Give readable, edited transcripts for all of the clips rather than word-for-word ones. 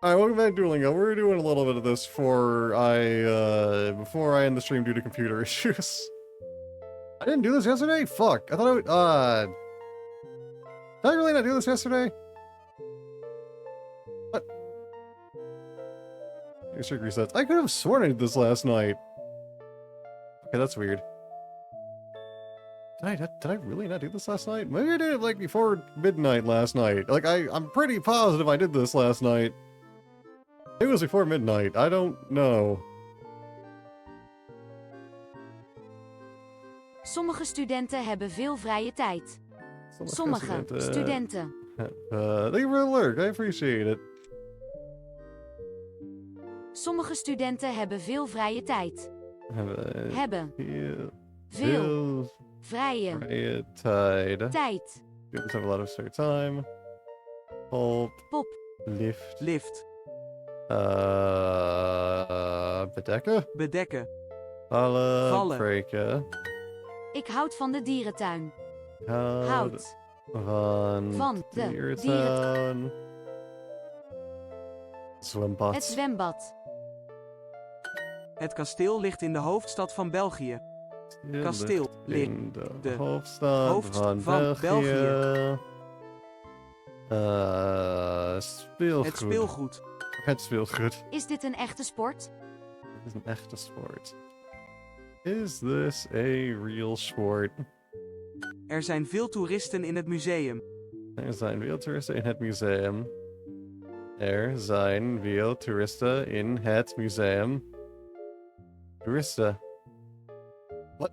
Alright, welcome back to Duolingo. We're doing a little bit of this before I end the stream due to computer issues. I didn't do this yesterday? Fuck. I thought I would, did I really not do this yesterday? What? Strict resets. I could have sworn I did this last night. Okay, that's weird. Did I really not do this last night? Maybe I did it like before midnight last night. Like, I'm pretty positive I did this last night. It was before midnight. I don't know. Sommige studenten hebben veel vrije tijd. Sommige studenten. Thank you for the alert. I appreciate it. Sommige studenten hebben veel vrije tijd. Hebben veel vrije tijd. Students have a lot of spare time. Pop. Lift. Bedekken. Vallen. Breken. Ik houd van de dierentuin. Houd van de dierentuin. Zwembad. Het zwembad. Het kasteel ligt in de hoofdstad van België. Kasteel ligt in de de hoofdstad van België. Speelgoed. Het speelgoed. Het speelgoed. Is dit een echte sport? Het is een echte sport. Is this a real sport? Er zijn veel toeristen in het museum. Er zijn veel toeristen in het museum. Er zijn veel toeristen in het museum. Toeristen. Wat?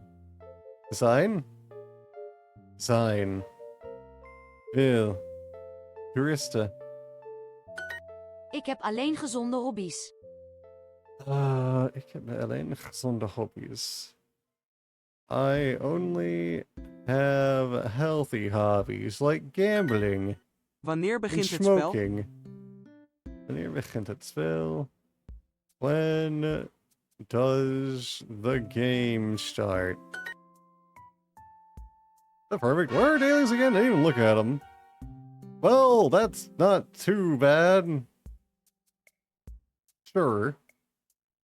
Zijn? Zijn. Veel. Toeristen. Ik heb alleen gezonde hobby's. Ik heb alleen gezonde hobby's. I only have healthy hobbies, like gambling. Wanneer begint and het spel? smoking. Wanneer begint het spel? When does the game start? Oh, perfect. Where are dailies again? I didn't even look at them. Well, that's not too bad. Sure.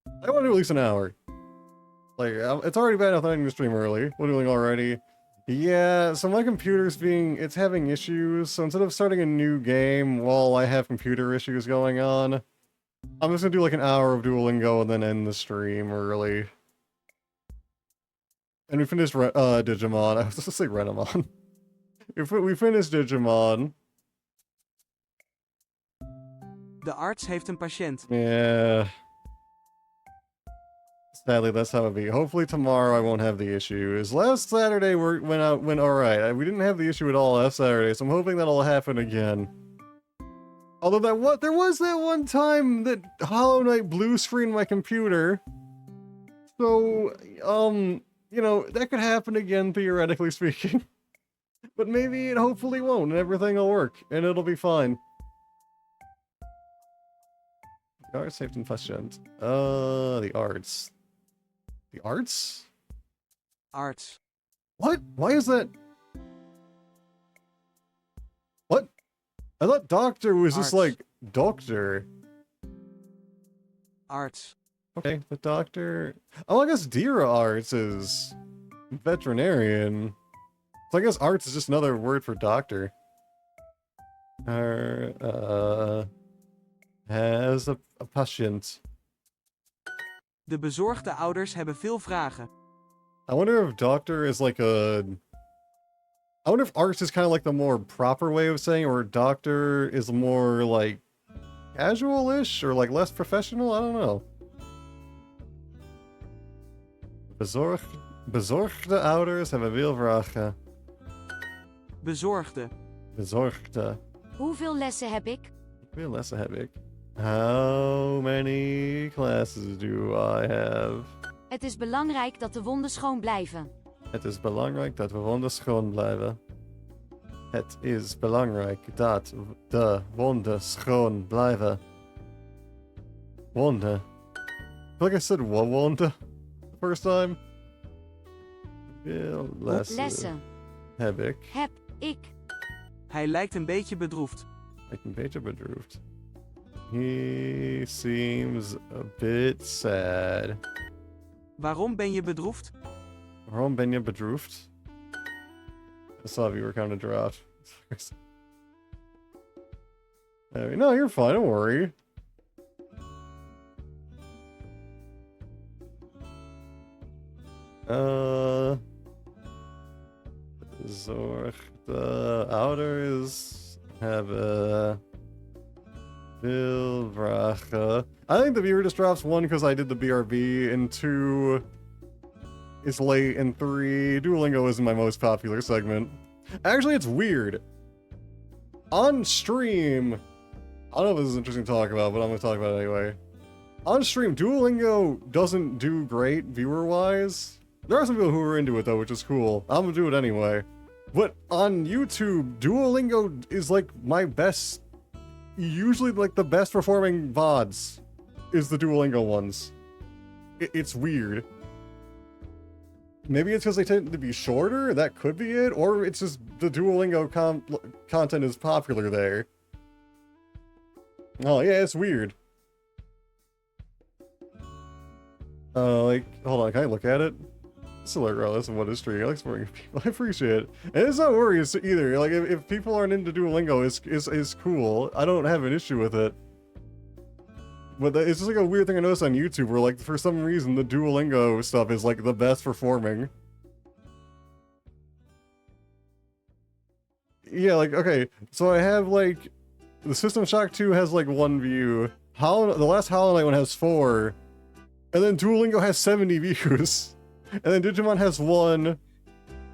I want to do at least an hour. Like, it's already bad enough ending the stream early. We're doing already. Yeah, so my computer's it's having issues, so instead of starting a new game while I have computer issues going on, I'm just gonna do like an hour of Duolingo and then end the stream early. And we finished Digimon. I was just say Renamon. We finished Digimon. De arts heeft een patiënt. Yeah. Sadly, that's how it be. Hopefully tomorrow I won't have the issues. Last Saturday went alright. We didn't have the issue at all last Saturday, so I'm hoping that'll happen again. Although there was that one time that Hollow Knight blue screened my computer. So, you know, that could happen again, theoretically speaking. But maybe it hopefully won't, and everything will work, and it'll be fine. The arts saved and patient. The arts. The arts? Arts. What? Why is that? What? I thought doctor was just Arts. like doctor. Arts. Okay, the doctor. Oh, I guess Dira arts is veterinarian. So I guess arts is just another word for doctor. Has a patient. De bezorgde ouders hebben veel vragen. I wonder if doctor is like I wonder if arts is kind of like the more proper way of saying, or doctor is more like casual-ish or like less professional. I don't know. Bezorgde ouders hebben veel vragen. Bezorgde. Bezorgde. Hoeveel lessen heb ik? Hoeveel lessen heb ik? How many classes do I have? Het is belangrijk dat de wonden schoon blijven. Het is belangrijk dat we wonden schoon blijven. Het is belangrijk dat de wonden schoon blijven. Wonden. I feel like I said wonden the first time. Veel lessen heb ik. Heb ik. Hij lijkt een beetje bedroefd. Ik ben een beetje bedroefd. He seems a bit sad. Waarom ben je bedroefd? Waarom ben je bedroefd? I saw you were kind of dropped. No, you're fine, don't worry. Zorg de ouders hebben veel vragen. I think the viewer just drops 1 because I did the BRB, and 2 is late, and 3, Duolingo isn't my most popular segment. Actually, it's weird. On stream, I don't know if this is interesting to talk about, but I'm going to talk about it anyway. On stream, Duolingo doesn't do great viewer-wise. There are some people who are into it, though, which is cool. I'm going to do it anyway. But on YouTube, Duolingo is like my best, usually like the best performing VODs is the Duolingo ones. It's weird. Maybe it's because they tend to be shorter, that could be it, or it's just the Duolingo content is popular there. Oh yeah, it's weird. Like, hold on, can I look at it? It's like, oh, that's what history. I like supporting people. I appreciate it. And it's not worries either. Like, if people aren't into Duolingo, it's cool. I don't have an issue with it. But it's just like a weird thing I noticed on YouTube where, like, for some reason, the Duolingo stuff is, like, the best performing. Yeah, like, okay. So I have, like, the System Shock 2 has, like, 1 view. The last Hollow Knight one has 4. And then Duolingo has 70 views. And then Digimon has 1.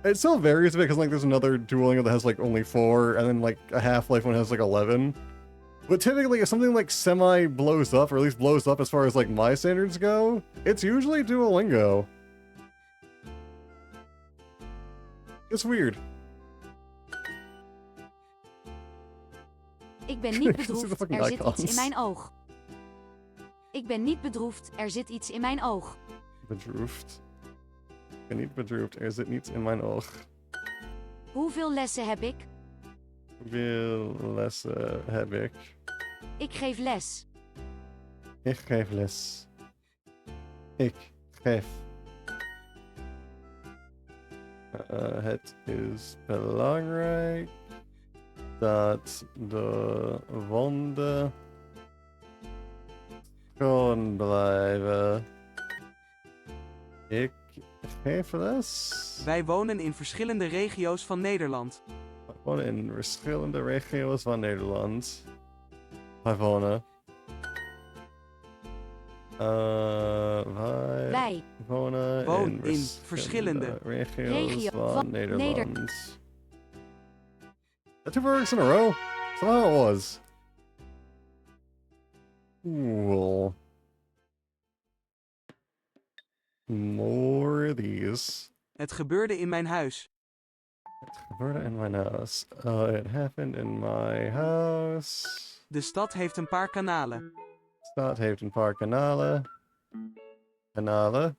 It still varies a bit because like there's another Duolingo that has like only 4, and then like a Half-Life one has like 11. But typically if something like semi blows up, or at least blows up as far as like my standards go, it's usually Duolingo. It's weird. Ik ben niet bedroefd, er zit iets in mijn oog. Ik ben niet bedroefd, er zit iets in mijn oog. Bedroefd. Ik ben niet bedroefd, er zit niets in mijn oog. Hoeveel lessen heb ik? Hoeveel lessen heb ik? Ik geef les. Ik geef les. Ik geef. Het is belangrijk dat de wonden gewoon blijven. Ik geef les. Wij wonen in verschillende regio's van Nederland. Wij wonen in verschillende regio's van Nederland. Wij wonen. Wij wonen in verschillende regio's van Nederland. That 2 works in a row? Somehow it was. Cool. More of these. Het gebeurde in mijn huis. Het gebeurde in mijn huis. It happened in my house. De stad heeft een paar kanalen. De stad heeft een paar kanalen. Kanalen.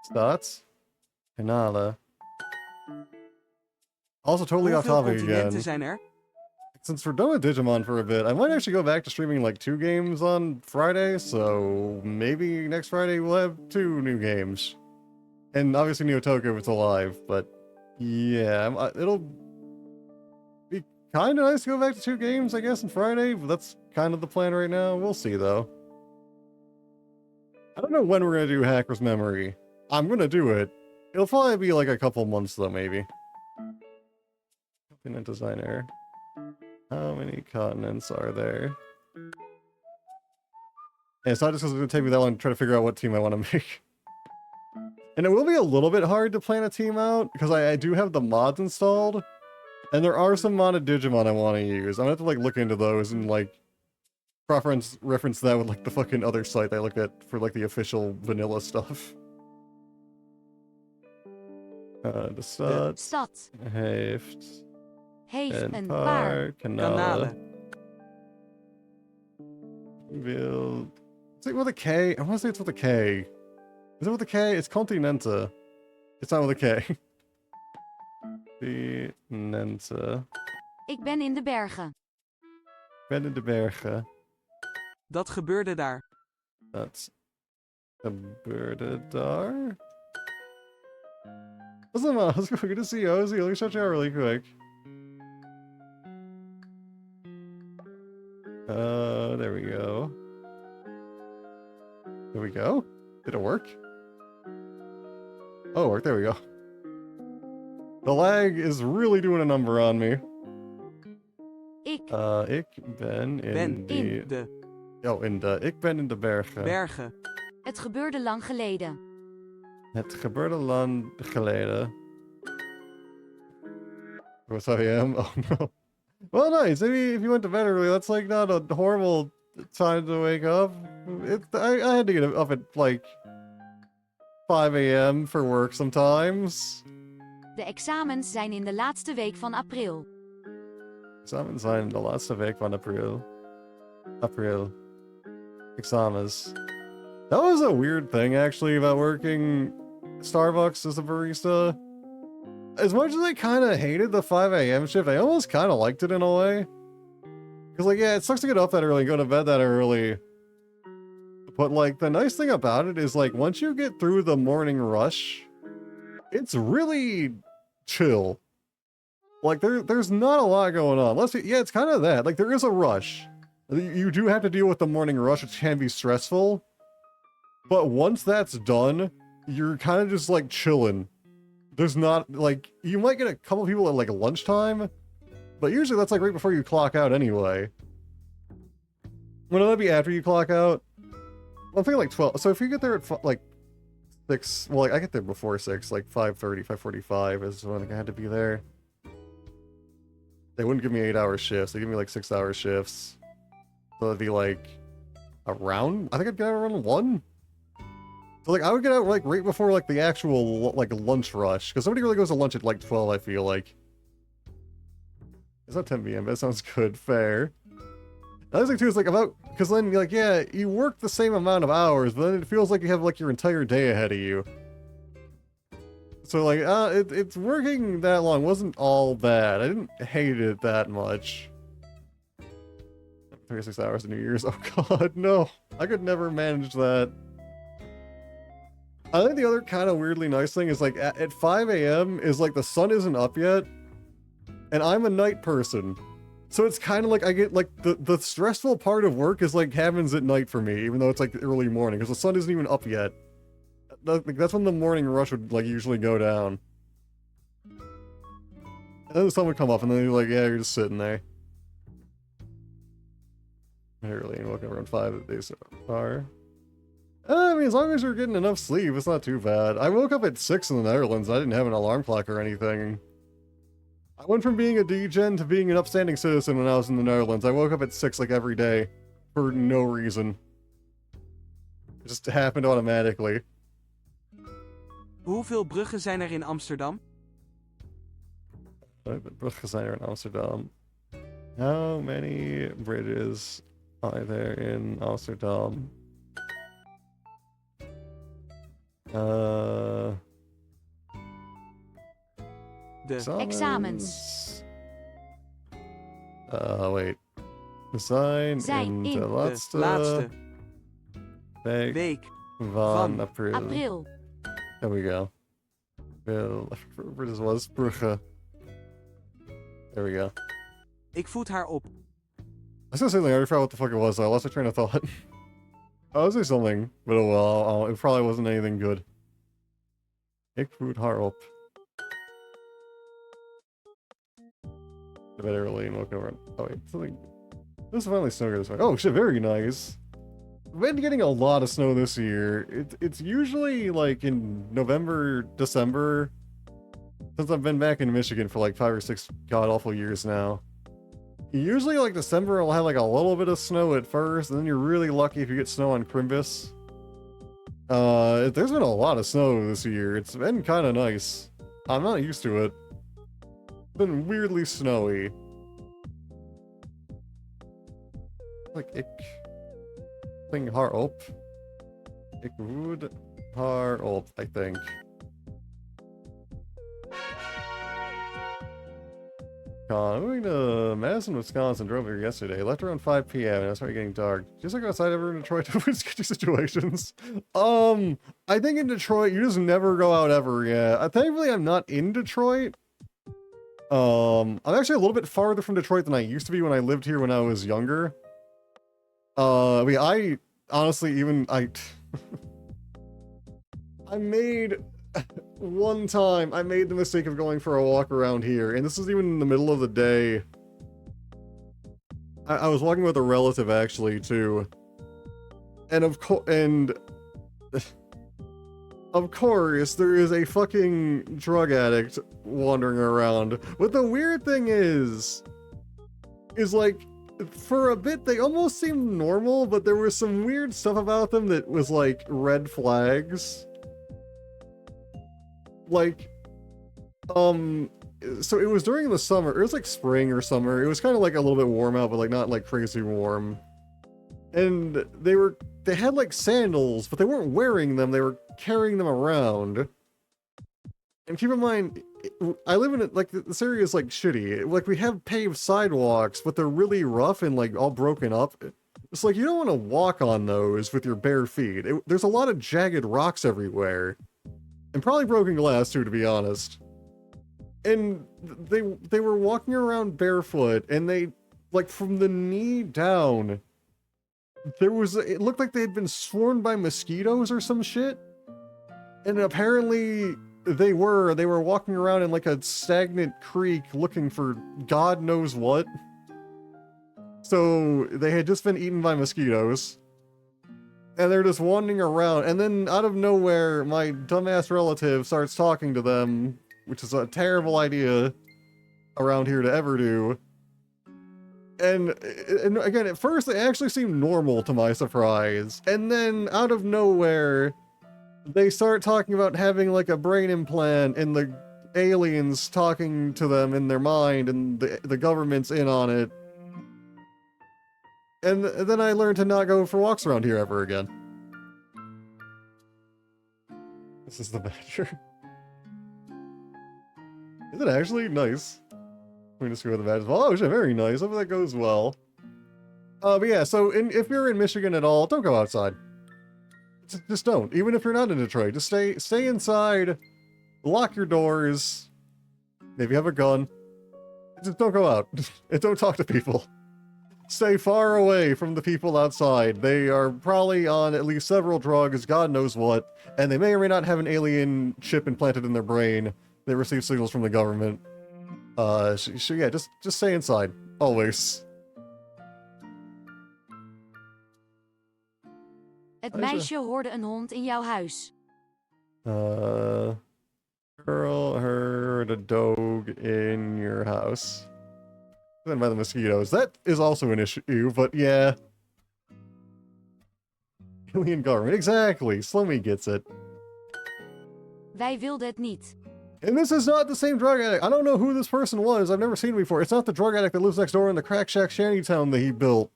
Stad. Kanalen. Also totally off Hoeveel topic continenten again. zijn er? Since we're done with Digimon for a bit, I might actually go back to streaming like 2 games on Friday, so maybe next Friday we'll have 2 new games. And obviously Neo Tokyo if it's alive, but yeah, it'll be kind of nice to go back to 2 games, I guess, on Friday, but that's kind of the plan right now. We'll see, though. I don't know when we're going to do Hacker's Memory. I'm going to do it. It'll probably be like a couple months, though, maybe. Continent designer. How many continents are there? And it's not just because it's going to take me that long to try to figure out what team I want to make. And it will be a little bit hard to plan a team out, because I do have the mods installed. And there are some modded Digimon I want to use. I'm going to have to like look into those and like reference that with like the fucking other site I look at for like the official vanilla stuff. De stad heeft een paar kanalen. Is it with a K? I want to say it's with a K. Is it with a K? It's Continente. It's not with a K. Continente. Ik ben in de bergen. Ik ben in de bergen. Dat gebeurde daar. Dat gebeurde daar. What's up, man? Let's go. Good to see you, Ozzy. Let me shut you out really quick. There we go. There we go. Did it work? Oh, it worked. There we go. The lag is really doing a number on me. Ik Ben in Ben de... in de Oh, ik ben in de bergen. bergen. Het gebeurde lang geleden. Het gebeurde lang geleden. What's up, I am? Oh no. Well, nice. Maybe if you went to bed early, that's like not a horrible time to wake up. I had to get up at like 5 a.m. for work sometimes. De examens zijn in de laatste week van april. Examens zijn de laatste week van april. Examens. That was a weird thing, actually, about working Starbucks as a barista. As much as I kind of hated the 5 a.m. shift, I almost kind of liked it in a way. Because, like, yeah, it sucks to get up that early and go to bed that early. But, like, the nice thing about it is, like, once you get through the morning rush, it's really chill. Like, there's not a lot going on. Yeah, it's kind of that. Like, there is a rush. You do have to deal with the morning rush, which can be stressful. But once that's done, you're kind of just, like, chilling. There's not, like, you might get a couple people at, like, lunchtime, but usually that's, like, right before you clock out anyway. Well, that'd be after you clock out. Well, I'm thinking, like, 12. So if you get there at, like, 6, well, like, I get there before 6, like, 5:30, 5:45 is when I had to be there. They wouldn't give me 8-hour shifts. They give me, like, 6-hour shifts. So it'd be, like, around, I think I'd get out around 1. So, like, I would get out, like, right before, like, the actual, like, lunch rush. Because somebody really goes to lunch at, like, 12, I feel like. It's not 10 p.m., but that sounds good. Fair. The other thing, too, is, like, about... Because then, like, yeah, you work the same amount of hours, but then it feels like you have, like, your entire day ahead of you. So, like, it's working that long wasn't all bad. I didn't hate it that much. 36 hours of New Year's. Oh, God, no. I could never manage that. I think the other kind of weirdly nice thing is, like, at 5 a.m. is, like, the sun isn't up yet, and I'm a night person. So it's kind of like I get, like, the stressful part of work is, like, happens at night for me, even though it's, like, early morning, because the sun isn't even up yet. That's when the morning rush would, like, usually go down. And then the sun would come up, and then you're like, yeah, you're just sitting there. Early and woken around 5 days so far. I mean, as long as you're getting enough sleep, it's not too bad. I woke up at 6 in the Netherlands. I didn't have an alarm clock or anything. I went from being a degen to being an upstanding citizen when I was in the Netherlands. I woke up at 6, like, every day. For no reason. It just happened automatically. Hoeveel bruggen zijn er in Amsterdam? Bruggen zijn er in Amsterdam. How many bridges are there in Amsterdam? De examens. Wait. We zijn in de laatste week van april. There we go. Bridges was Brugge. There we go. Ik voed haar op. I was gonna say something, I already forgot what the fuck it was, so I lost my train of thought. I was gonna say something, but oh well, it probably wasn't anything good. Ik voed haar op. A bit early and woke over. Oh wait, something. This is finally snow this way. Oh shit, very nice. We've been getting a lot of snow this year. It's usually like in November, December. Since I've been back in Michigan for like 5 or 6 god-awful years now. Usually like December will have like a little bit of snow at first, and then you're really lucky if you get snow on Crimbus. There's been a lot of snow this year. It's been kind of nice. I'm not used to it. It's been weirdly snowy. Like, ik ging haar op. Ik would haar op, I think. Con. Moving to Madison, Wisconsin. Drove here yesterday. Left around 5 p.m. and it started getting dark. Just like outside ever in Detroit to avoid sketchy situations. I think in Detroit, you just never go out ever, yeah. Thankfully, I'm not in Detroit. I'm actually a little bit farther from Detroit than I used to be when I lived here when I was younger. I mean, I honestly I made one time I made the mistake of going for a walk around here, and this is even in the middle of the day. I was walking with a relative actually too, and of course there is a fucking drug addict wandering around. But the weird thing is like, for a bit they almost seemed normal, but there was some weird stuff about them that was like red flags. Like, so it was during the summer. It was like spring or summer. It was kind of like a little bit warm out, but like not like crazy warm. And they had like sandals, but they weren't wearing them. They were carrying them around. And keep in mind, I live in like this area is like shitty. Like we have paved sidewalks, but they're really rough and like all broken up. It's like you don't want to walk on those with your bare feet. There's a lot of jagged rocks everywhere. And probably broken glass too, to be honest. And they were walking around barefoot, and they, like, from the knee down, it looked like they had been swarmed by mosquitoes or some shit. And apparently they were walking around in like a stagnant creek looking for God knows what. So they had just been eaten by mosquitoes. And they're just wandering around, and then out of nowhere, my dumbass relative starts talking to them, which is a terrible idea around here to ever do. And again, at first, they actually seemed normal to my surprise. And then, out of nowhere, they start talking about having like a brain implant, and the aliens talking to them in their mind, and the government's in on it. And then I learned to not go for walks around here ever again. This is the badger. Is it actually nice? We're gonna screw with the badger. Oh, shit, very nice. Hope that goes well. But yeah, so if you're in Michigan at all, don't go outside. Just don't. Even if you're not in Detroit, just stay inside. Lock your doors. Maybe have a gun. Just don't go out. And don't talk to people. Stay far away from the people outside. They are probably on at least several drugs, God knows what, and they may or may not have an alien chip implanted in their brain that receives signals from the government. Yeah, just stay inside. Always. Het meisje hoorde een hond in jouw huis. Girl heard a dog in your house. Then by the mosquitoes. That is also an issue, but yeah. Alien government. Exactly. Slummy gets it. Wij wilden het niet. And this is not the same drug addict. I don't know who this person was. I've never seen him before. It's not the drug addict that lives next door in the crack shack shantytown that he built.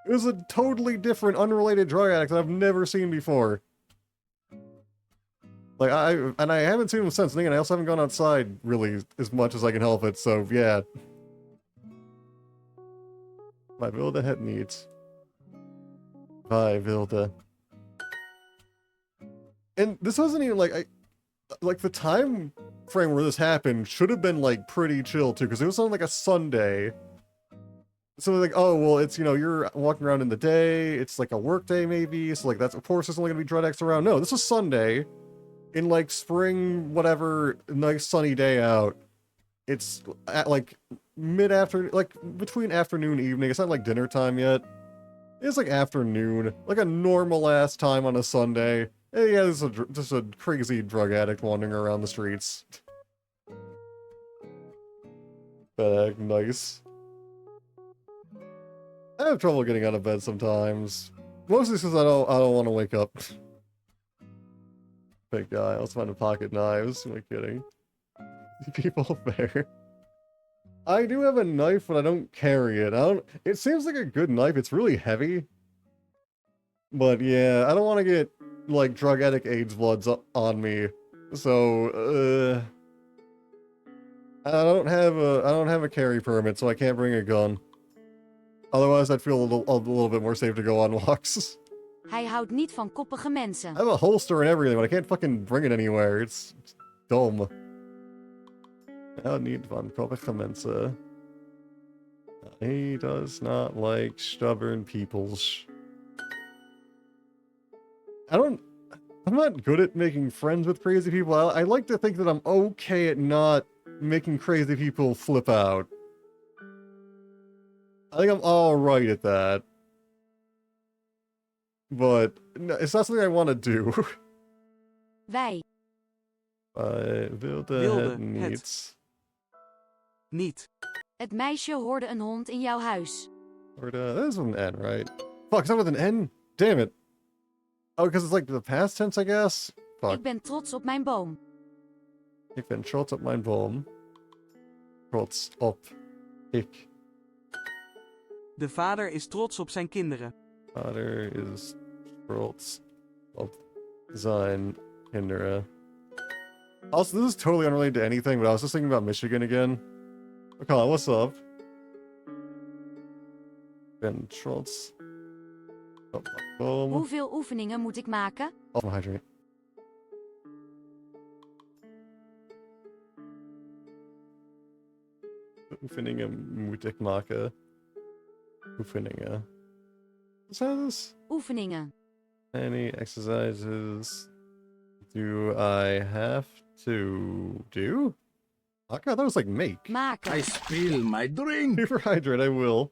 It was a totally different, unrelated drug addict that I've never seen before. Like, I haven't seen him since. And I also haven't gone outside really as much as I can help it, so yeah. Wij wilden het niet. Wij wilden. And this wasn't even like the time frame where this happened should have been like pretty chill too, because it was on like a Sunday. So like, oh well, it's, you know, you're walking around in the day, it's like a work day maybe, so like that's, of course there's only gonna be drug addicts around. No, this was Sunday in like spring, whatever, nice sunny day out. It's at like mid-afternoon, like between afternoon and evening. It's not like dinner time yet. It's like afternoon, like a normal ass time on a Sunday. Hey, yeah, this is just a crazy drug addict wandering around the streets. But nice. I have trouble getting out of bed sometimes. Mostly because I don't want to wake up. Big guy. Let's find a pocket knives. Am I kidding? People there. I do have a knife, but I don't carry it. It seems like a good knife. It's really heavy. But yeah, I don't want to get like drug addict AIDS bloods on me. So, I don't have a carry permit, so I can't bring a gun. Otherwise, I'd feel a little bit more safe to go on walks. Hij houdt niet van koppige I mensen. have a holster and everything, but I can't fucking bring it anywhere. It's dumb. I don't need van koppige mensen. He does not like stubborn peoples. I'm not good at making friends with crazy people. I like to think that I'm okay at not making crazy people flip out. I think I'm alright at that. But no, it's not something I want to do. Wij. Wilde Wilde het niet. Niet. Het meisje hoorde een hond in jouw huis. That is with an N, right? Fuck, is that with an N? Damn it. Oh, because it's like the past tense, I guess? Fuck. Ik ben trots op mijn boom. Ik ben trots op mijn boom. Trots op ik. De vader is trots op zijn kinderen. Vader is trots op zijn kinderen. Also, this is totally unrelated to anything, but I was just thinking about Michigan again. Okay, what's up? Ben trots op mijn boom. Hoeveel oefeningen moet ik maken? Off my hydrate. Oefeningen moet ik maken. Oefeningen. What is this? Oefeningen. Any exercises do I have to do? Okay, I thought it was like make. Maken. I spill my drink. Do for hydrate, I will.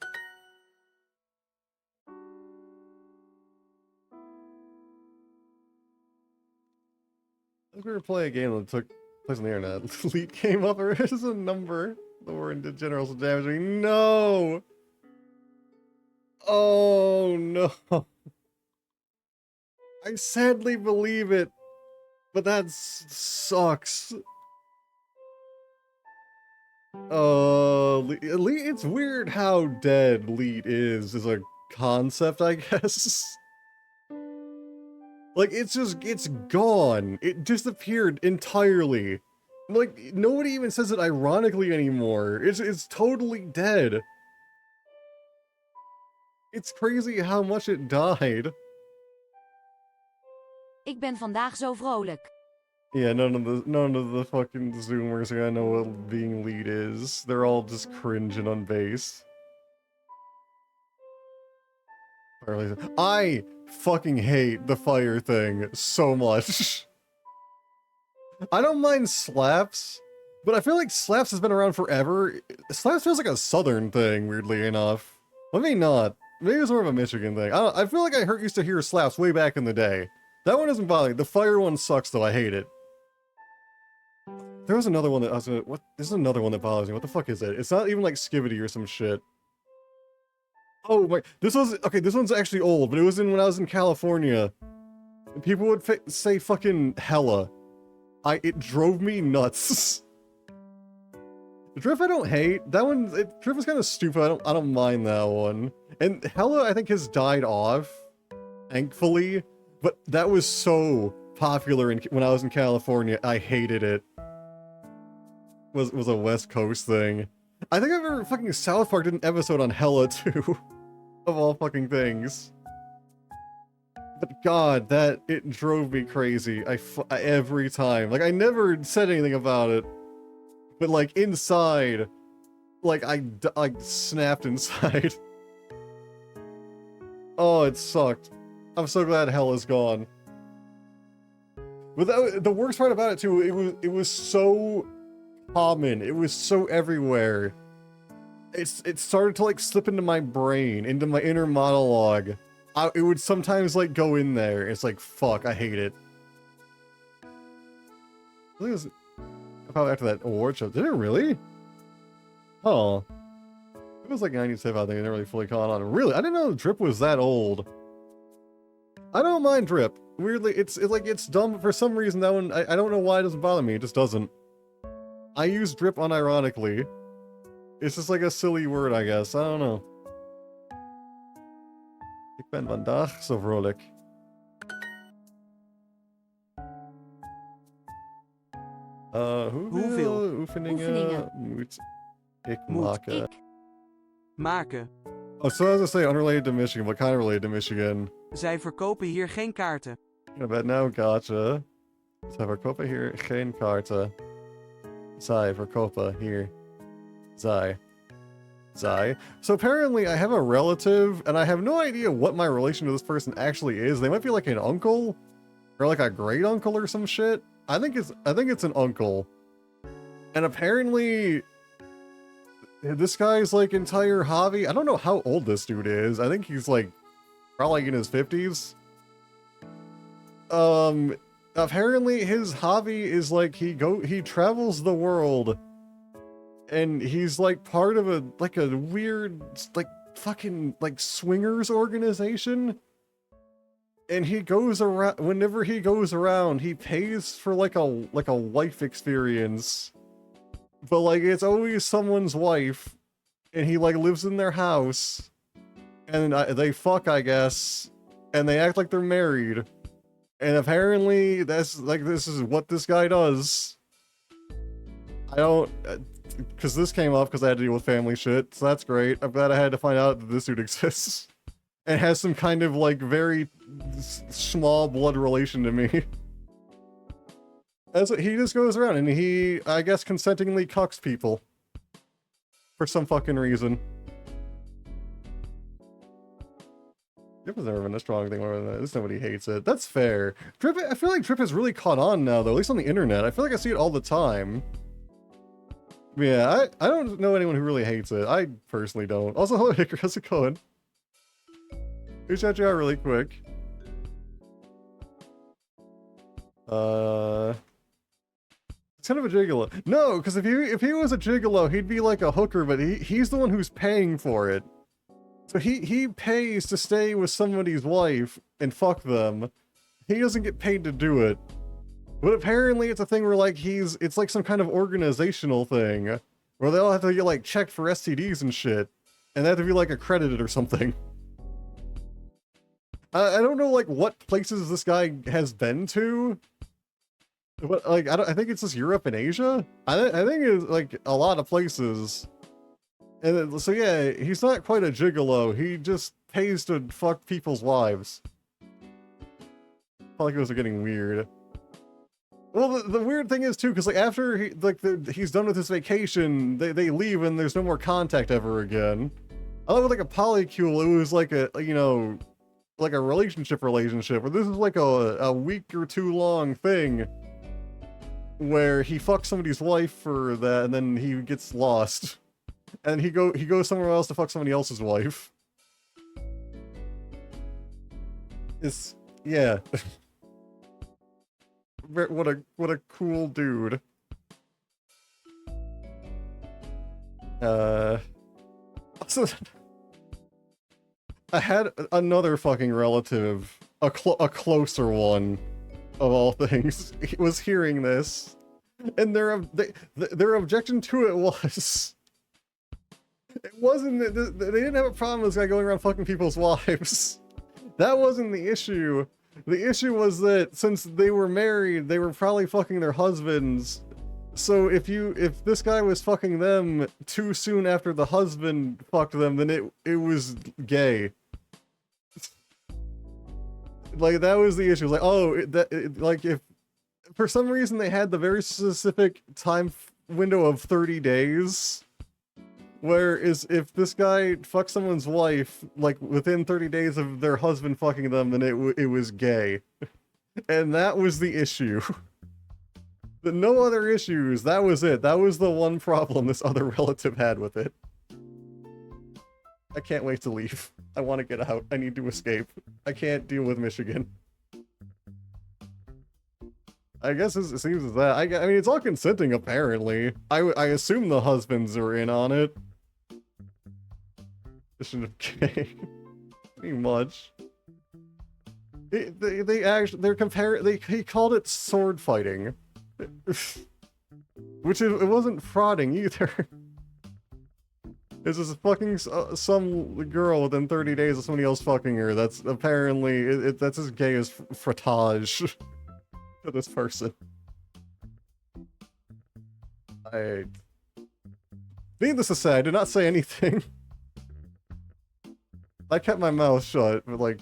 I think we were playing a game that took place on the internet. Leap came up, or is a number. The word did general damage. No! Oh no! I sadly believe it, but that sucks. It's weird how dead Leet is as a concept, I guess. Like, it's gone. It disappeared entirely. Like, nobody even says it ironically anymore. It's totally dead. It's crazy how much it died. Ik ben vandaag zo vrolijk. Yeah, none of the fucking Zoomers are gonna know what being lead is. They're all just cringe and unbased. I fucking hate the fire thing so much. I don't mind slaps, but I feel like slaps has been around forever. Slaps feels like a southern thing, weirdly enough. Maybe not. Maybe it's more of a Michigan thing. I feel like I used to hear slaps way back in the day. That one doesn't bother me. The fire one sucks though, I hate it. There was another one that I was gonna, what? This is another one that bothers me. What the fuck is it? It's not even like Skivity or some shit. Oh my, this one's actually old, but it was when I was in California. People would say fucking hella. It drove me nuts. Drift I don't hate. That one, Drift is kind of stupid. I don't mind that one. And hella I think has died off, thankfully. But that was so popular when I was in California. I hated it. Was a West Coast thing. I think I remember fucking South Park did an episode on hella too. Of all fucking things. But god, it drove me crazy. Every time. Like, I never said anything about it. But like, inside, like, I snapped inside. Oh, it sucked. I'm so glad hell is gone. But the worst part about it too, it was so common. It was so everywhere. It started to like slip into my brain, into my inner monologue. It would sometimes like go in there. It's like, fuck, I hate it. I think it was probably after that award show. Did it really? Oh. It was like 97, I think. I didn't really fully caught on. Really? I didn't know Drip was that old. I don't mind Drip. Weirdly, it's dumb, but for some reason that one, I don't know why it doesn't bother me. It just doesn't. I use Drip unironically. It's just like a silly word, I guess. I don't know. Ik ben vandaag zo vrolijk. Hoeveel oefeningen moet ik moet maken? ik maken? Oh, so as I say, unrelated to Michigan, but kind of related to Michigan. Zij verkopen hier geen kaarten. I bet now, gotcha. Zij verkopen hier geen kaarten. Zij verkopen hier. Zij. So apparently I have a relative, and I have no idea what my relation to this person actually is. They might be like an uncle, or like a great uncle or some shit. I think it's an uncle. And apparently this guy's like entire hobby, I don't know how old this dude is. I think he's like probably in his 50s. Apparently his hobby is like he travels the world. And he's like part of a weird like fucking like swingers organization. And he goes around, whenever he goes around, he pays for like a wife experience. But like it's always someone's wife, and he like lives in their house, and they fuck, I guess, and they act like they're married. And apparently that's like this is what this guy does. I don't because this came up because I had to deal with family shit, so that's great. I'm glad I had to find out that this dude exists. And has some kind of, like, very small blood relation to me. He just goes around and he, I guess, consentingly cucks people. For some fucking reason. Drip has never been a strong thing more than that. At least nobody hates it. That's fair. Drip, I feel like Drip has really caught on now, though, at least on the internet. I feel like I see it all the time. Yeah, I don't know anyone who really hates it. I personally don't. Also, hello, Hicker. How's it going? Who shot you out really quick? It's kind of a gigolo. No, because if he was a gigolo, he'd be like a hooker, but he's the one who's paying for it. So he pays to stay with somebody's wife and fuck them. He doesn't get paid to do it. But apparently it's a thing where like it's like some kind of organizational thing where they all have to get like checked for STDs and shit, and they have to be like accredited or something. I don't know like what places this guy has been to, but like I think it's just Europe and Asia. I think it's like a lot of places. And so yeah, he's not quite a gigolo. He just pays to fuck people's wives. I felt like it was getting weird. Well, the weird thing is too, because like after he's done with his vacation, they leave and there's no more contact ever again. I thought with like a polycule, it was like a like a relationship, where this is like a week or two long thing where he fucks somebody's wife for that, and then he gets lost, and he goes somewhere else to fuck somebody else's wife. It's yeah. What a cool dude. Also, I had another fucking relative, a closer one, of all things, was hearing this, and their objection to it wasn't that they didn't have a problem with this guy going around fucking people's wives. That wasn't the issue. The issue was that since they were married, they were probably fucking their husbands. So if this guy was fucking them too soon after the husband fucked them, then it was gay. Like that was the issue. Like, oh, like if for some reason they had the very specific time window of 30 days, whereas if this guy fucks someone's wife like within 30 days of their husband fucking them, then it was gay. And that was the issue. But no other issues. That was it. That was the one problem this other relative had with it. I can't wait to leave. I want to get out. I need to escape. I can't deal with Michigan. I guess it seems as that. I mean, it's all consenting, apparently. I assume the husbands are in on it. This shouldn't have gay. Pretty much. They're comparing. He called it sword fighting. Which it wasn't frauding either. It's just fucking some girl within 30 days of somebody else fucking her. That's apparently that's as gay as frottage to this person. Needless to say, I did not say anything. I kept my mouth shut, but like,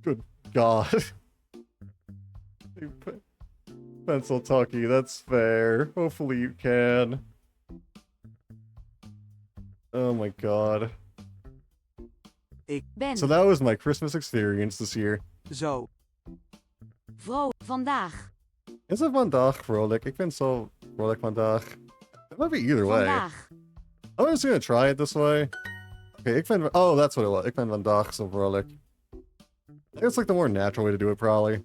good God. Pencil Tucky, that's fair. Hopefully you can. Oh my God. Ik So that was my Christmas experience this year. Zo. Vandaag. Is it vandaag vrolijk? Ik ben zo vrolijk vandaag. It might be either way. Vandaag. I'm just gonna try it this way. Okay, ik ben... Oh, that's what it was. Ik ben vandaag zo vrolijk. I think it's like the more natural way to do it, probably.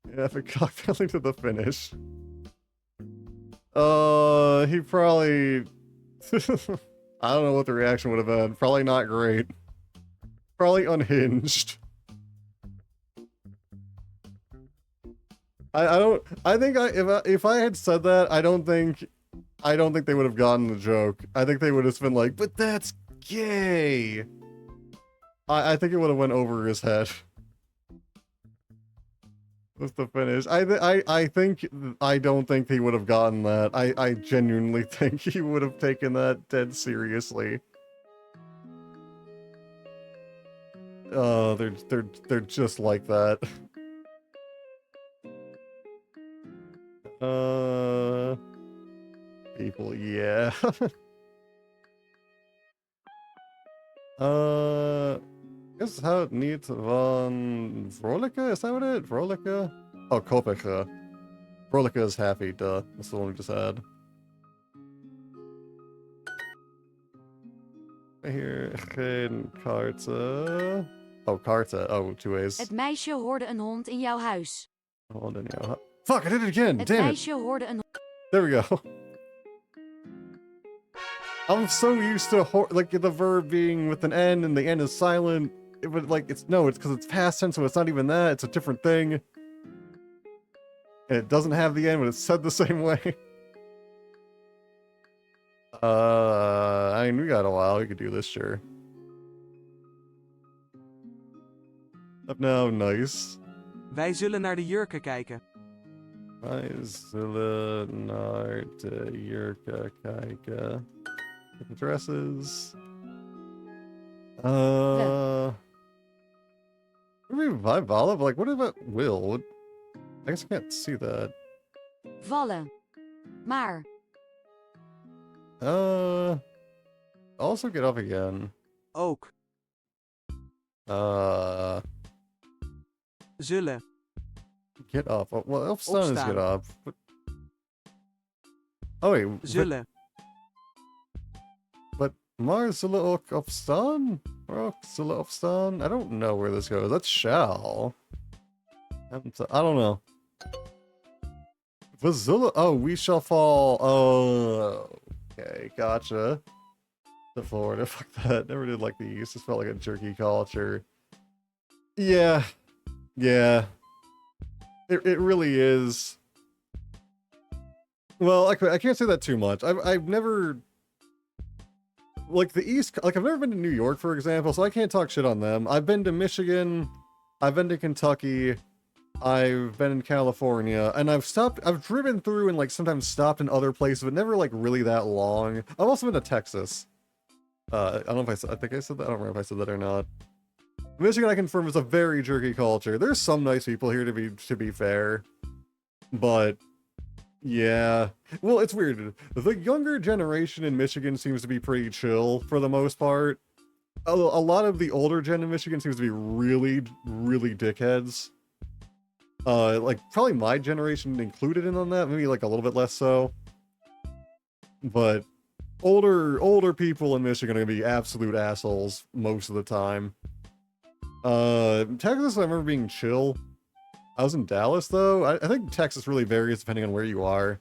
Yeah, if it cocktailed to the finish. He probably... I don't know what the reaction would have been. Probably not great. Probably unhinged. I think if I had said that, I don't think they would have gotten the joke. I think they would have been like, but that's gay. I think it would have went over his head. That's the finish. I don't think he would have gotten that. I genuinely think he would have taken that dead seriously. Oh, they're just like that. People, yeah. Is how it needs van Vrolijke? Is that what it? Vrolijke? Oh, Kopige. Vrolijke is happy, duh. That's the one we just had. Hier, geen kaarten. Oh, kaarten. Oh, two ways. Het meisje hoorde een hond in jouw huis. Hold on, yeah. Fuck, I did it again! Het Damn it! meisje hoorde een... There we go. I'm so used to like the verb being with an N and the N is silent. It would like it's because it's past tense, so it's not even that. It's a different thing. And it doesn't have the N, but it's said the same way. I mean, we got a while. We could do this, sure. No, nice. Wij zullen naar de jurken kijken. Wij zullen naar de jurken kijken. The dresses. Revive Olive? Like, what about Will? What, I guess I can't see that. Vallen. Maar. Also get up again. Ook. Zullen. Get up. Oh, well, opstaan is get up. But... Oh wait. Zullen. But maar zullen ook opstaan? Or ook zullen opstaan? I don't know where this goes. That's shall. I don't know. We zullen... Oh, we shall fall. Oh, okay, gotcha. The Florida, fuck that. Never did like the East. This felt like a jerky culture. Yeah. Yeah. It really is. Well, I can't say that too much. I've never... Like, the East... Like, I've never been to New York, for example, so I can't talk shit on them. I've been to Michigan. I've been to Kentucky. I've been in California. And I've driven through and, like, sometimes stopped in other places, but never, like, really that long. I've also been to Texas. I don't know if I said... I think I said that. I don't remember if I said that or not. Michigan, I confirm, is a very jerky culture. There's some nice people here, to be fair. But... yeah. Well, it's weird. The younger generation in Michigan seems to be pretty chill, for the most part. A lot of the older gen in Michigan seems to be really, really dickheads. Like, probably my generation included in on that, maybe like a little bit less so. But older people in Michigan are gonna be absolute assholes most of the time. Texas, I remember being chill. I was in Dallas, though. I think Texas really varies depending on where you are.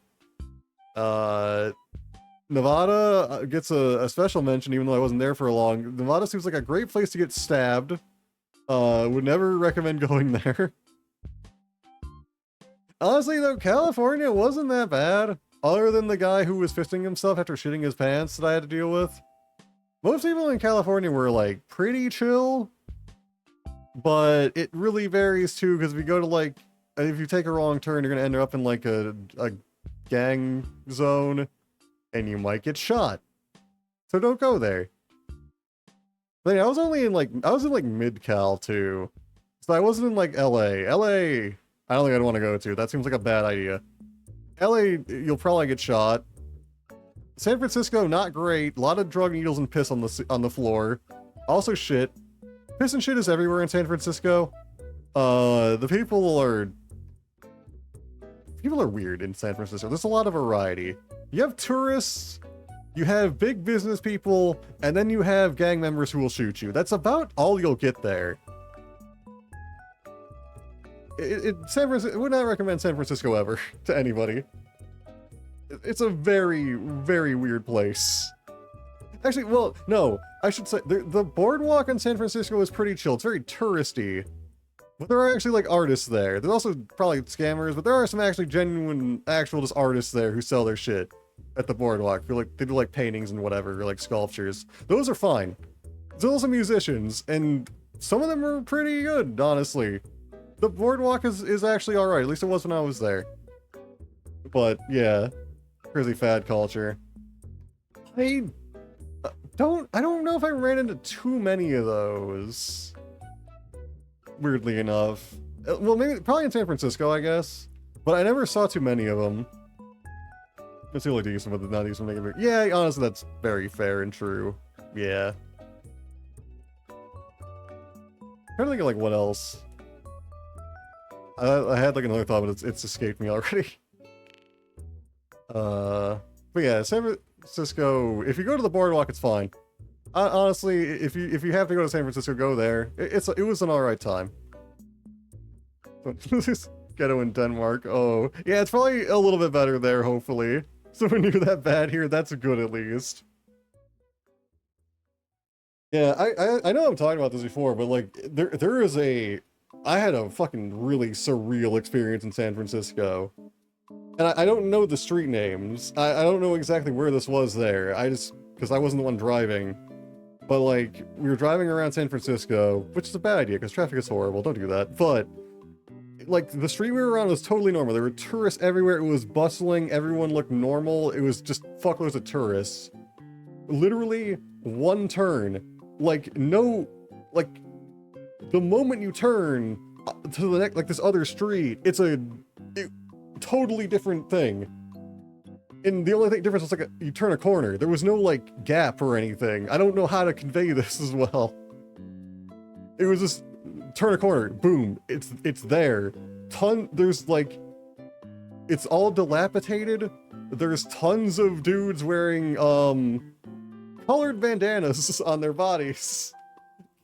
Nevada gets a special mention, even though I wasn't there for long. Nevada seems like a great place to get stabbed. Would never recommend going there. Honestly, though, California wasn't that bad. Other than the guy who was fisting himself after shitting his pants that I had to deal with. Most people in California were, like, pretty chill. But it really varies too, because if you go to like, if you take a wrong turn, you're gonna end up in like a gang zone, and you might get shot. So don't go there. But yeah, I was in like mid-cal too. So I wasn't in like LA. LA, I don't think I'd want to go to. That seems like a bad idea. LA, you'll probably get shot. San Francisco, not great. A lot of drug needles and piss on the floor. Also shit. Piss and shit is everywhere in San Francisco. The people are weird in San Francisco. There's a lot of variety. You have tourists, you have big business people, and then you have gang members who will shoot you. That's about all you'll get there. San Francisco, I would not recommend San Francisco ever to anybody. It's a very, very weird place. Actually, well, no, I should say, the boardwalk in San Francisco is pretty chill. It's very touristy. But there are actually, like, artists there. There's also probably scammers, but there are some actually genuine, actual just artists there who sell their shit at the boardwalk. They do, like, paintings and whatever, or, like, sculptures. Those are fine. There's also musicians, and some of them are pretty good, honestly. The boardwalk is actually alright, at least it was when I was there. But, yeah. Crazy fad culture. I don't know if I ran into too many of those. Weirdly enough. Well, probably in San Francisco, I guess. But I never saw too many of them. It's really decent, but not decent. Yeah, honestly, that's very fair and true. Yeah. I'm trying to think of, like, what else. I had, like, another thought, but it's escaped me already. But yeah, San Francisco, if you go to the boardwalk, it's fine. Honestly, if you have to go to San Francisco, go there. It was an alright time. Ghetto in Denmark. Oh, yeah, it's probably a little bit better there, hopefully. So when you're that bad here, that's good at least. Yeah, I know I'm talking about this before, but like, there is I had a fucking really surreal experience in San Francisco. And I don't know the street names. I don't know exactly where this was there. Because I wasn't the one driving. But like, we were driving around San Francisco, which is a bad idea because traffic is horrible. Don't do that. But like, the street we were around was totally normal. There were tourists everywhere. It was bustling. Everyone looked normal. It was just fuckloads of tourists. Literally one turn. Like, no, like, the moment you turn to the next, like this other street, it's a totally different thing. And the only difference was like you turn a corner. There was no like gap or anything. I don't know how to convey this as well. It was just turn a corner, boom, it's there. There's like, it's all dilapidated. There's tons of dudes wearing colored bandanas on their bodies,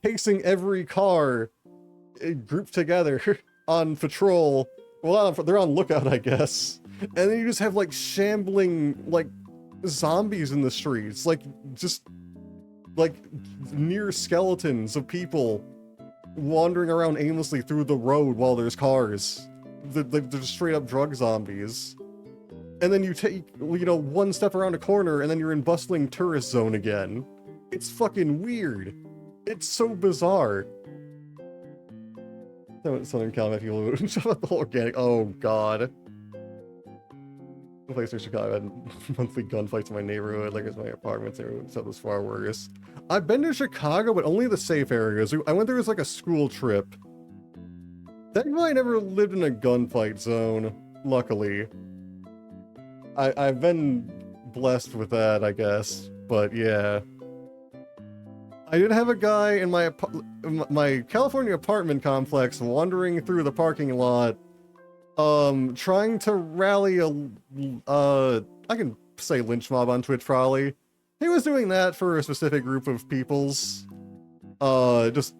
casing every car, grouped together on patrol. Well, they're on lookout, I guess. And then you just have, like, shambling, like, zombies in the streets. Like, just, like, near skeletons of people wandering around aimlessly through the road while there's cars. They're just straight-up drug zombies. And then you take, you know, one step around a corner, and then you're in bustling tourist zone again. It's fucking weird. It's so bizarre. Southern California people. Shut up, the whole organic. Oh god. The place in Chicago had monthly gunfights in my neighborhood, like it's my apartments. So it was far worse. I've been to Chicago, but only the safe areas. I went there as like a school trip. Thankfully, I never lived in a gunfight zone. Luckily, I've been blessed with that, I guess. But yeah. I did have a guy in my California apartment complex wandering through the parking lot, trying to rally I can say lynch mob on Twitch probably. He was doing that for a specific group of peoples, just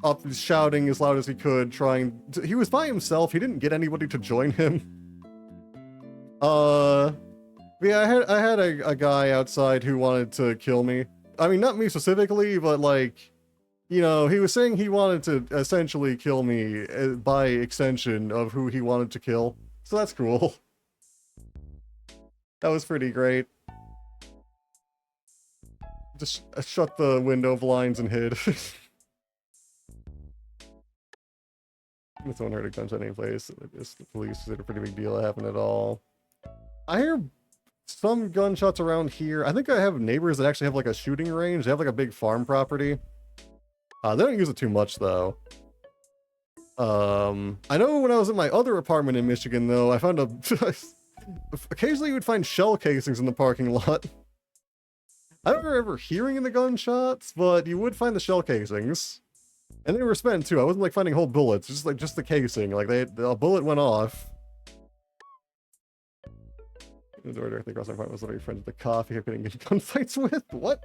up shouting as loud as he could, he was by himself, he didn't get anybody to join him. Yeah, I had a guy outside who wanted to kill me. I mean, not me specifically, but like, you know, he was saying he wanted to essentially kill me by extension of who he wanted to kill. So that's cool. That was pretty great. Just shut the window blinds and hid. Someone heard a gunshot in any place. The police did a pretty big deal. It happened at all. I hear some gunshots around here. I think I have neighbors that actually have like a shooting range. They have like a big farm property. They don't use it too much though. I know when I was in my other apartment in Michigan though, I found occasionally you would find shell casings in the parking lot. I don't remember hearing the gunshots, but you would find the shell casings. And they were spent too. I wasn't like finding whole bullets, just the casing. Like a bullet went off. The door directly across my apartment was one of your friends with the coffee I couldn't get gunfights with. What?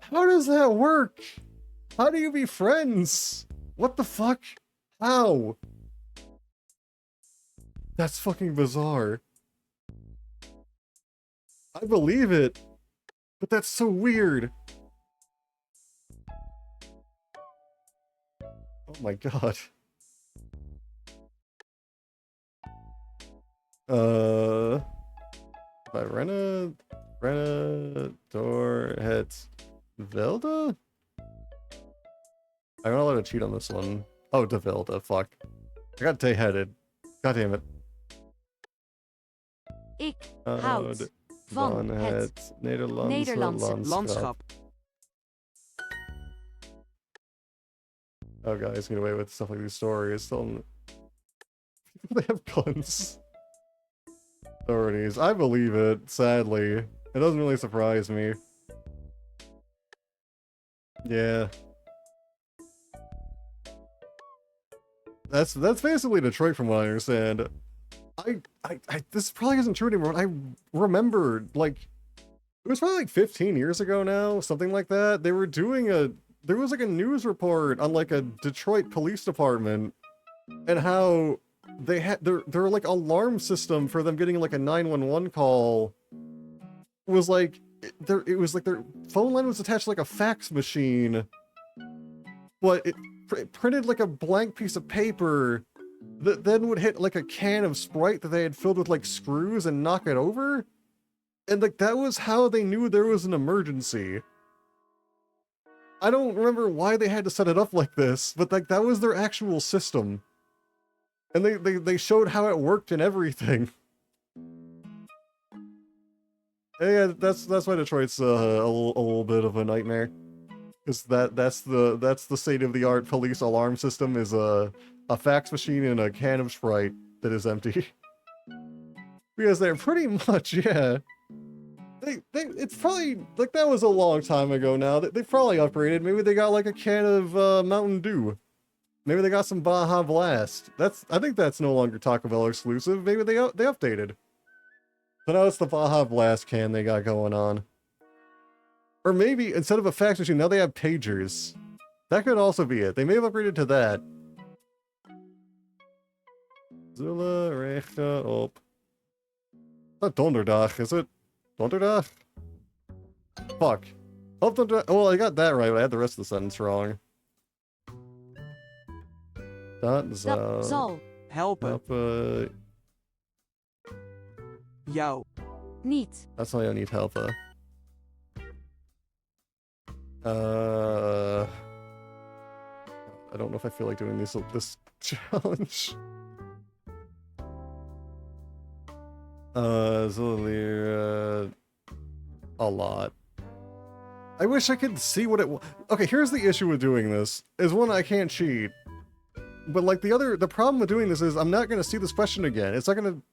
How does that work? How do you be friends? What the fuck? How? That's fucking bizarre. I believe it, but that's so weird. Oh my god. By Rena door hits Vilda? I'm not allowed to cheat on this one. Oh, De Vilda, fuck. I got day-headed. God damn it. Ik houd van het Nederlandse landschap. Oh, guys, get away with stuff like these stories. Still, they have guns. Authorities. I believe it, sadly. It doesn't really surprise me. Yeah. That's basically Detroit from what I understand. This probably isn't true anymore. I remember, like, it was probably like 15 years ago now, something like that. They were doing there was like a news report on like a Detroit police department and how they had their like alarm system for them getting like a 911 call was like it was like their phone line was attached to like a fax machine, but it printed like a blank piece of paper that then would hit like a can of Sprite that they had filled with like screws and knock it over, and like that was how they knew there was an emergency. I don't remember why they had to set it up like this, but like that was their actual system. And they showed how it worked and everything. Yeah, that's why Detroit's a little bit of a nightmare. Because that's the state-of-the-art police alarm system is a fax machine and a can of Sprite that is empty. Because they're pretty much, yeah. It's probably, like, that was a long time ago now. They probably upgraded. Maybe they got, like, a can of Mountain Dew. Maybe they got some Baja Blast. I think that's no longer Taco Bell exclusive. Maybe they updated. So now it's the Baja Blast can they got going on. Or maybe, instead of a fax machine, now they have pagers. That could also be it. They may have upgraded to that. Zula, Recha, op. Not Donderdag, is it? Donderdag? Fuck. Oh, well, I got that right, but I had the rest of the sentence wrong. Dat zal helpen jou niet. Dat zal jou niet helpen. I don't know if I feel like doing this challenge. A lot. I wish I could see what it was. Okay, here's the issue with doing this. Is one, I can't cheat. But like the problem with doing this is I'm not gonna see this question again. I'm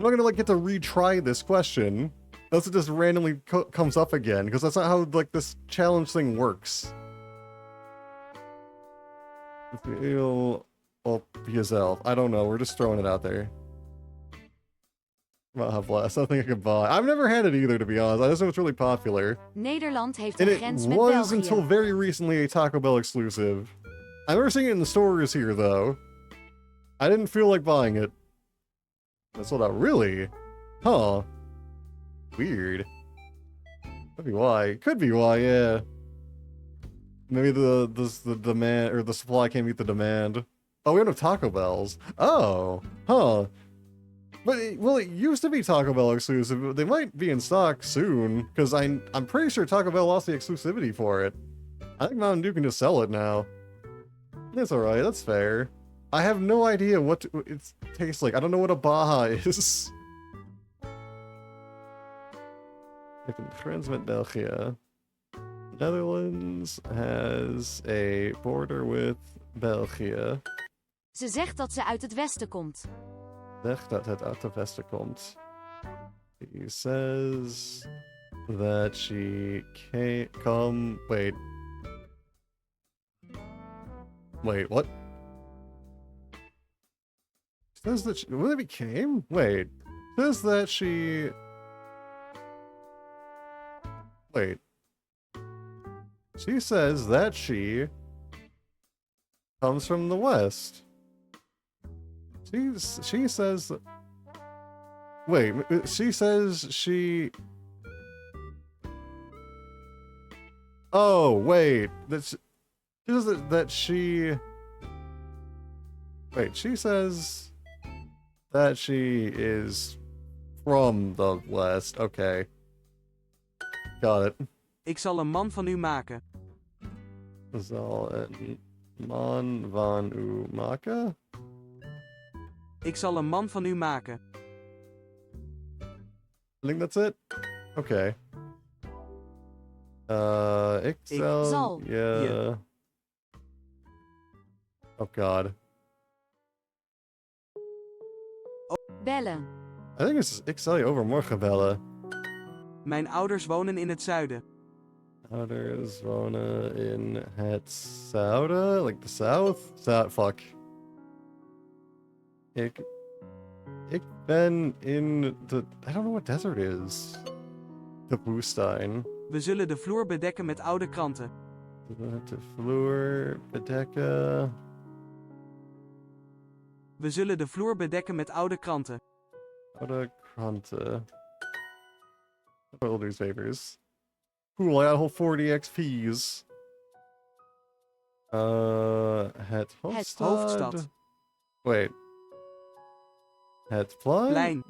not gonna like get to retry this question unless it just randomly comes up again, because that's not how like this challenge thing works. Feel up yourself. I don't know. We're just throwing it out there. Baja Blast. I don't think I could buy. I've never had it either, to be honest. I just know it's really popular. Nederland heeft And een it grens met was België. until very recently a Taco Bell exclusive. I remember seeing it in the stores here, though. I didn't feel like buying it. It sold out. Really? Huh. Weird. Could be why. Could be why, yeah. Maybe the demand, or the supply can't meet the demand. Oh, we don't have Taco Bells. Oh. Huh. But, it used to be Taco Bell exclusive, but they might be in stock soon, because I'm pretty sure Taco Bell lost the exclusivity for it. I think Mountain Dew can just sell it now. That's alright, that's fair. I have no idea what it tastes like. I don't know what a Baja is. Ik ben friends met België. Netherlands has a border with België. Ze zegt dat ze uit het westen komt. Zegt dat het uit het westen komt. He says that she can't come. Wait. Wait, what? Says that she, will it became? Wait. Says that she. Wait. She says that she comes from the west. She says. Wait, she says she. Oh, wait. She says that she. Wait, she says that she is from the west. Okay. Got it. Ik zal een man van u maken. Zal een man van u maken? Ik zal een man van u maken. I think that's it. Okay. Ik zal... Yeah. Je. Oh god. Bellen. I think it's ik zal je overmorgen bellen. Mijn ouders wonen in het zuiden. Ouders wonen in het zuiden? Like the south? Fuck. Ik ben in the... I don't know what desert is. De woestijn. We zullen de vloer bedekken met oude kranten. De vloer bedekken. We zullen de vloer bedekken met oude kranten. Oude kranten. Old newspapers. Cool, I got a whole 40 XP's. Het hoofdstad. Wait. Het Plein.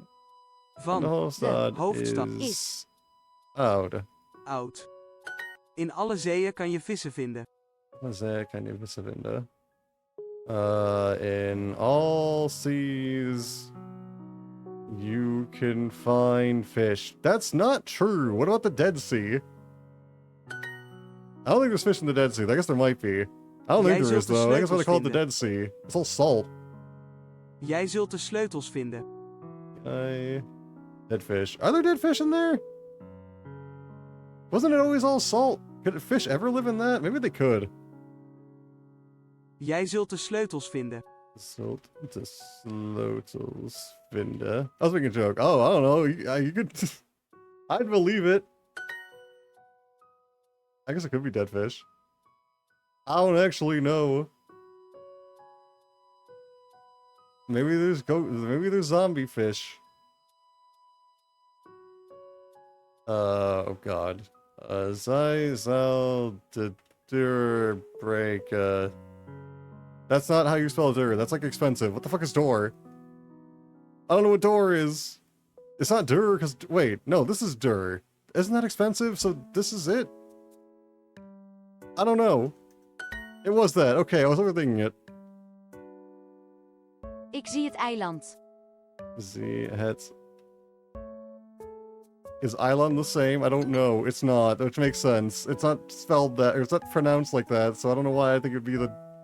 Van de hoofdstad, de hoofdstad is oud. Oud. In alle zeeën kan je vissen vinden. Zee kan je vissen vinden. In all seas you can find fish. That's not true. What about the Dead Sea? I don't think there's fish in the Dead Sea. I guess there might be. I don't think there is though. I guess what they call it the Dead Sea. It's all salt. Jij zult de sleutels vinden. Dead fish. Are there dead fish in there? Wasn't it always all salt? Could fish ever live in that? Maybe they could. Jij zult de sleutels vinden. Zult de sleutels vinden. I was making a joke. Oh, I don't know. You could... I'd believe it. I guess it could be dead fish. I don't actually know. Maybe there's zombie fish. Oh god. Zij zal de deur breken. That's not how you spell door. That's like expensive. What the fuck is door? I don't know what door is. It's not door because wait, no, this is door. Isn't that expensive? So this is it? I don't know. It was that. Okay, I was overthinking it. Ik zie het eiland. Zie het. Is island the same? I don't know. It's not, which makes sense. It's not spelled that, or it's not pronounced like that, so I don't know why I think it'd be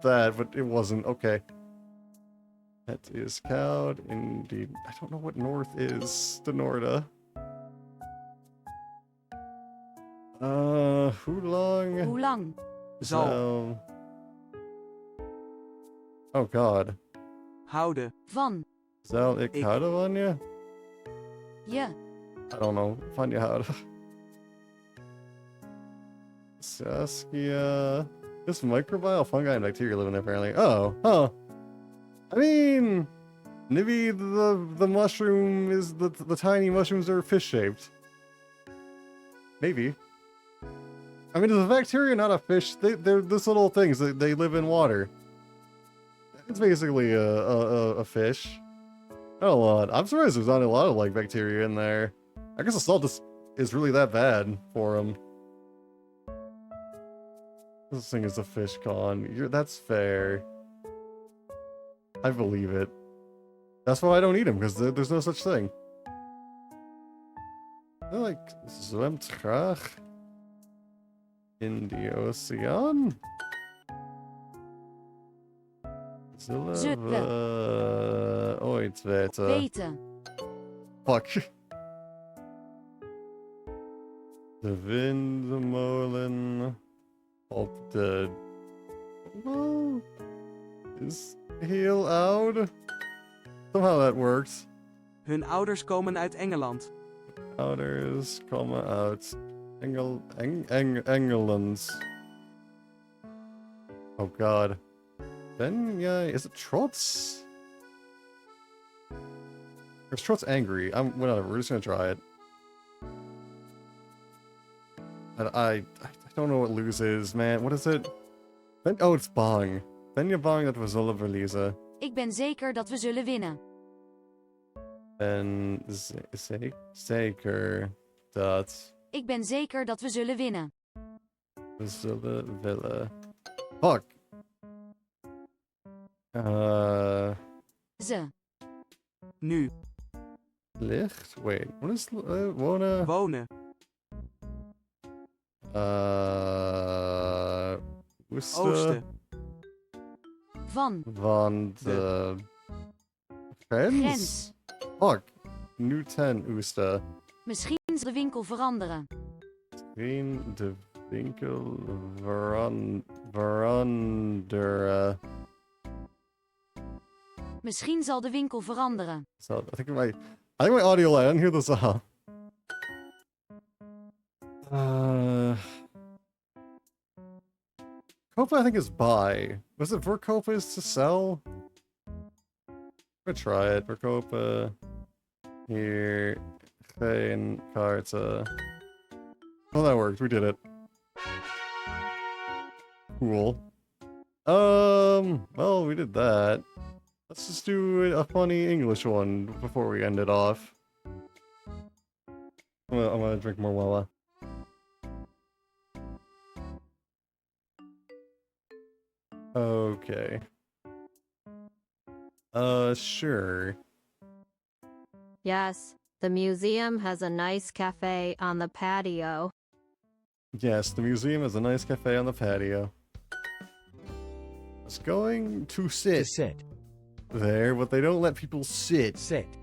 that, but it wasn't. Okay. Het is koud, indeed. I don't know what north is. De Noorda. Hoe long? Hoe lang? Zal. Oh god. Houden. Van. Zal ik houden van je? Je. I don't know. Van je houden. Saskia. This microbial fungi and bacteria live in there apparently. Oh, huh. I mean, maybe the mushroom is the tiny mushrooms are fish shaped. Maybe. I mean, is a bacteria not a fish? They're this little things. They live in water. It's basically a fish. Not a lot. I'm surprised there's not a lot of like bacteria in there. I guess the salt just is really that bad for them. This thing is a fish con. That's fair. I believe it. That's why I don't eat them, because there's no such thing. I like zwemt graag in de oceaan. Zullen we ooit weten? Weten. Fuck. De windmolen op de... Oh, is heel oud. Somehow that works. Hun ouders komen uit Engeland. Ouders komen uit Engeland. Oh god. Ben jij... Is it Trots? Is Trots angry? Whatever, we're just gonna try it. And I don't know what lose is, man. What is it? Oh, it's bang. Ben je bang dat we zullen verliezen? Ik ben zeker dat we zullen winnen. Ben zeker dat Ik ben zeker dat we zullen winnen. we zullen willen. Fuck. Ze. Nu. Licht? Wait, what is wonen? Wonen. Oosten. Oosten. Van. Van de grens? Grens. Fuck. Nu 10 oosten. Misschien zal de winkel veranderen. Misschien de winkel veranderen. Misschien zal de winkel veranderen. So I think my audio line. I didn't hear this all. Copa I think is buy. Was it Verkopa is to sell? I'm gonna try it. Verkopa. Here. Geen kaarten. Oh, that worked. We did it. Cool. Well, we did that. Let's just do a funny English one before we end it off. I'm gonna drink more Wawa. Okay. Sure. Yes, the museum has a nice cafe on the patio. Yes, the museum has a nice cafe on the patio. It's going to sit there, but they don't let people sit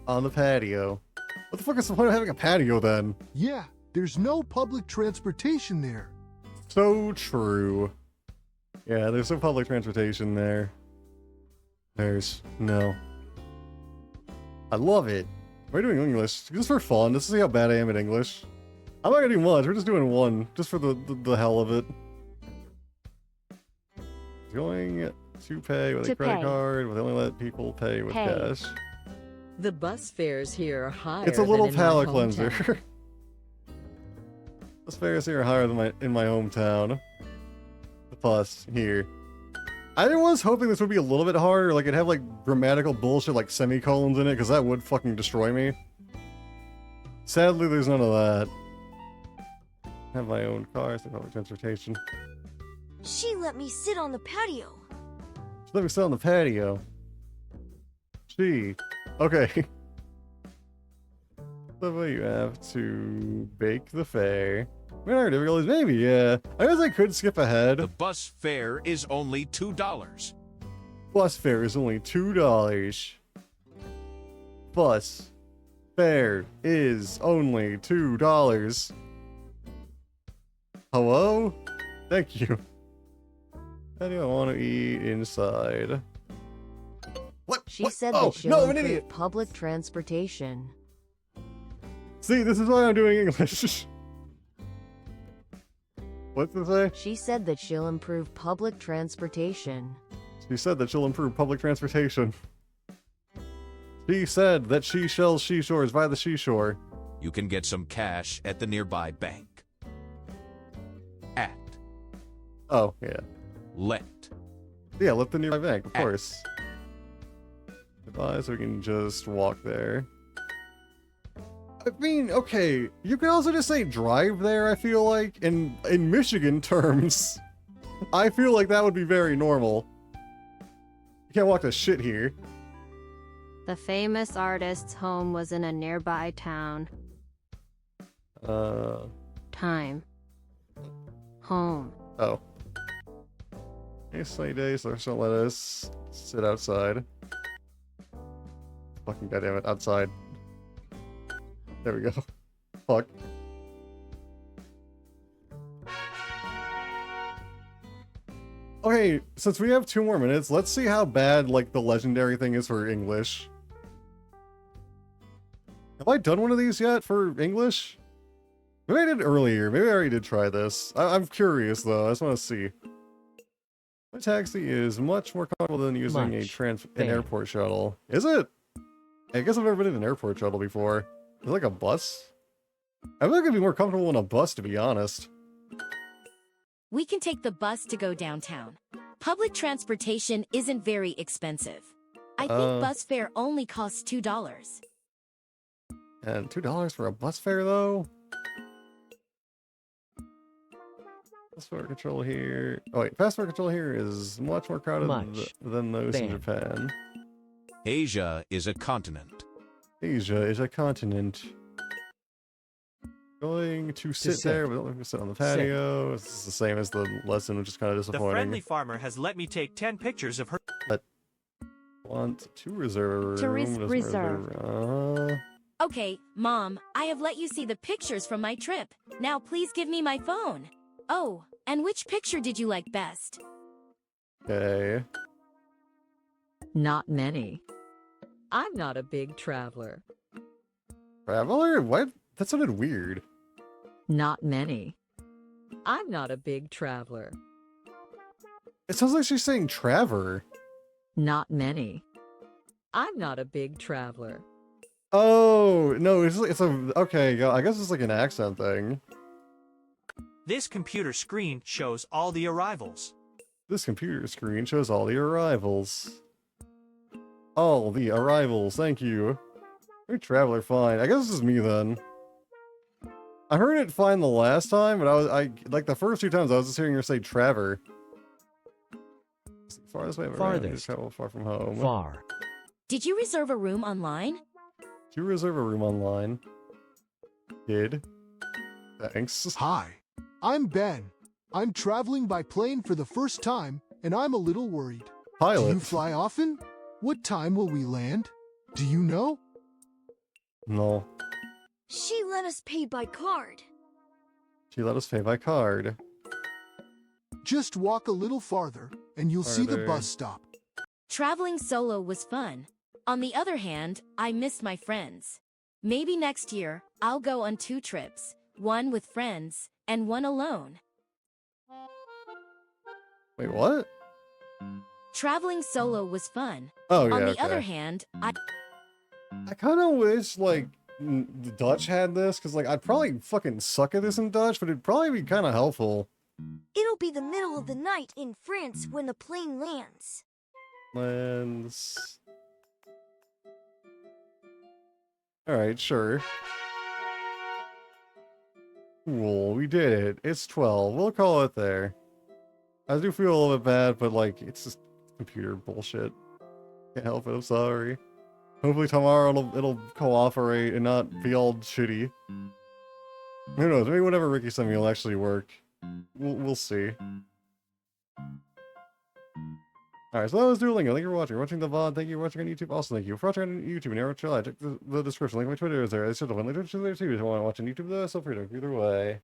on the patio. What the fuck is the point of having a patio then? Yeah, there's no public transportation there. So true. Yeah, there's no public transportation there. There's no. I love it. We're doing English just for fun, just to see how bad I am at English. I'm not gonna do much, we're just doing one, just for the hell of it. Going to pay with a credit card, but they only let people pay with cash. The bus fares here are higher. It's a little than in palate my cleanser. hometown. Bus fares here are higher than in my hometown. The plus here. I was hoping this would be a little bit harder, like it'd have like grammatical bullshit like semicolons in it, because that would fucking destroy me. Sadly, there's none of that. I have my own car, so public transportation. She let me sit on the patio. Let me sit on the patio. Gee. Okay. So you have to bake the fare. Minor difficulties, maybe, yeah. I guess I could skip ahead. The bus fare is only $2. Bus fare is only $2. Bus fare is only $2. Hello? Thank you. How do I want to eat inside? What? She What? said Oh, that she'll no, I'm an improve idiot. public transportation. See, this is why I'm doing English. What's it say? She said that she'll improve public transportation. She said that she'll improve public transportation. She said that she shells seashores by the seashore. You can get some cash at the nearby bank. At. Oh, yeah. Let. Yeah, let the nearby bank, of At. course. Goodbye, so we can just walk there. I mean, okay, you could also just say drive there, I feel like, in Michigan terms. I feel like that would be very normal. You can't walk to shit here. The famous artist's home was in a nearby town. Time. Home. Oh. Hey, sunny day, so don't let us sit outside. Fucking goddamn it, outside. There we go. Fuck. Okay, since we have 2 more minutes, let's see how bad, like, the legendary thing is for English. Have I done one of these yet for English? Maybe I did earlier. Maybe I already did try this. I'm curious, though. I just want to see. My taxi is much more comfortable than using an airport shuttle. Is it? I guess I've never been in an airport shuttle before. Is it like a bus? I feel like I'd be more comfortable in a bus, to be honest. We can take the bus to go downtown. Public transportation isn't very expensive. I think bus fare only costs $2. And $2 for a bus fare, though? Passport control here. Oh wait, passport control here is much more crowded than those in Japan. Asia is a continent. Asia is a continent. Going to sit there, but don't sit on the patio. It's the same as the lesson, which is kind of disappointing. The friendly farmer has let me take 10 pictures of her. But want to reserve a room. Reserve. Okay, Mom, I have let you see the pictures from my trip. Now please give me my phone. Oh, and which picture did you like best? Okay. Not many. I'm not a big traveler. Traveler? What? That sounded weird. Not many. I'm not a big traveler. It sounds like she's saying Traver. Not many. I'm not a big traveler. Oh, no, it's a... Okay, I guess it's like an accent thing. This computer screen shows all the arrivals. This computer screen shows all the arrivals. All the arrivals, thank you. Hey, Traveler, fine. I guess this is me then. I heard it fine the last time, but I like the first 2 times I was just hearing her say Traver. Farthest way Farthest. Travel far from home. Far. Did you reserve a room online? Did you reserve a room online? Did. Thanks. Hi, I'm Ben. I'm traveling by plane for the first time, and I'm a little worried. Pilot. Do you fly often? What time will we land? Do you know? No. She let us pay by card. She let us pay by card. Just walk a little farther, and you'll see the bus stop. Traveling solo was fun. On the other hand, I missed my friends. Maybe next year, I'll go on 2 trips. One with friends, and one alone. Wait, what? Traveling solo was fun. Oh, yeah, On the okay. other hand, I kind of wish, like, the Dutch had this, because, like, I'd probably fucking suck at this in Dutch, but it'd probably be kind of helpful. It'll be the middle of the night in France when the plane lands. Lands. Alright, sure. Cool, we did it. It's 12. We'll call it there. I do feel a little bit bad, but, like, it's just computer bullshit. Can't help it, I'm sorry. Hopefully tomorrow it'll cooperate and not be all shitty. Who knows, maybe whatever Ricky sent me will actually work. We'll see. Alright, so that was Duolingo. Thank you for watching. Watching the VOD. Thank you for watching on YouTube. Also, thank you for watching on YouTube. And never chill. I check the description. Link to my Twitter is there. I should have linked to there too. If you want to watch on YouTube, though, so free to either way.